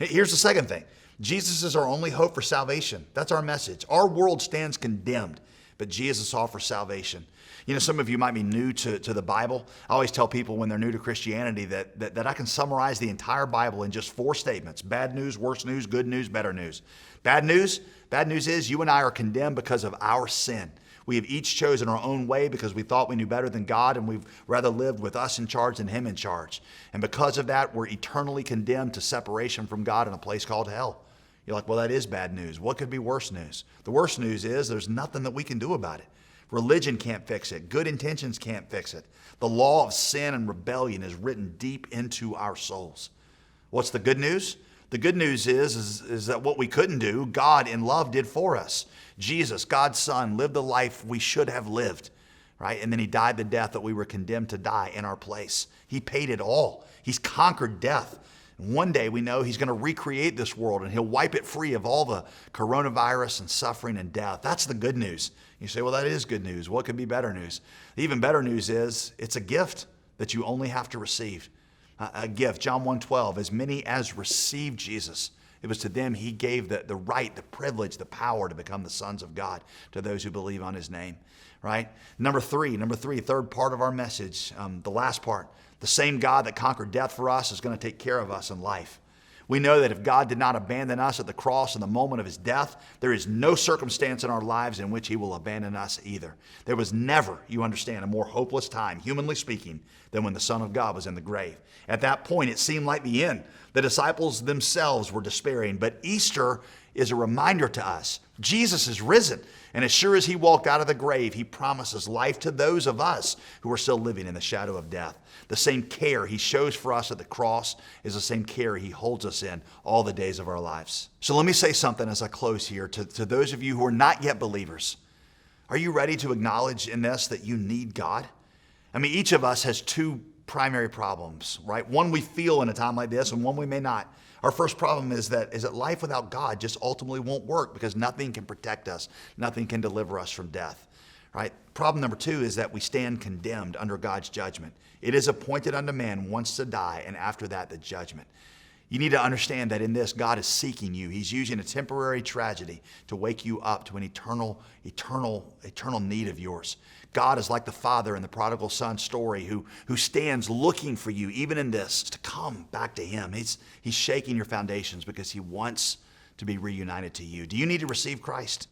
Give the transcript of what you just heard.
Here's the second thing. Jesus is our only hope for salvation. That's our message. Our world stands condemned, but Jesus offers salvation. You know, some of you might be new to the Bible. I always tell people when they're new to Christianity that I can summarize the entire Bible in just 4 statements. Bad news, worse news, good news, better news. Bad news is you and I are condemned because of our sin. We have each chosen our own way because we thought we knew better than God, and we've rather lived with us in charge than Him in charge. And because of that, we're eternally condemned to separation from God in a place called hell. You're like, well, that is bad news. What could be worse news? The worst news is there's nothing that we can do about it. Religion can't fix it. Good intentions can't fix it. The law of sin and rebellion is written deep into our souls. What's the good news? The good news is that what we couldn't do, God in love did for us. Jesus, God's Son, lived the life we should have lived, right? And then He died the death that we were condemned to die in our place. He paid it all. He's conquered death. One day we know He's going to recreate this world and He'll wipe it free of all the coronavirus and suffering and death. That's the good news. You say, well, that is good news. What could be better news? The even better news is it's a gift that you only have to receive. A gift. John 1:12, as many as received Jesus, it was to them He gave the right, the privilege, the power to become the sons of God to those who believe on His name, right? Number three, third part of our message, the last part. The same God that conquered death for us is going to take care of us in life. We know that if God did not abandon us at the cross in the moment of His death, there is no circumstance in our lives in which He will abandon us either. There was never, you understand, a more hopeless time, humanly speaking, than when the Son of God was in the grave. At that point, it seemed like the end. The disciples themselves were despairing, but Easter is a reminder to us. Jesus is risen, and as sure as He walked out of the grave, He promises life to those of us who are still living in the shadow of death. The same care He shows for us at the cross is the same care He holds us in all the days of our lives. So let me say something as I close here to those of you who are not yet believers. Are you ready to acknowledge in this that you need God? I mean, each of us has 2 primary problems, right? One we feel in a time like this and one we may not. Our first problem is that life without God just ultimately won't work because nothing can protect us. Nothing can deliver us from death, right? Problem number 2 is that we stand condemned under God's judgment. It is appointed unto man once to die, and after that, the judgment. You need to understand that in this, God is seeking you. He's using a temporary tragedy to wake you up to an eternal need of yours. God is like the father in the prodigal son story who stands looking for you, even in this, to come back to Him. He's shaking your foundations because He wants to be reunited to you. Do you need to receive Christ?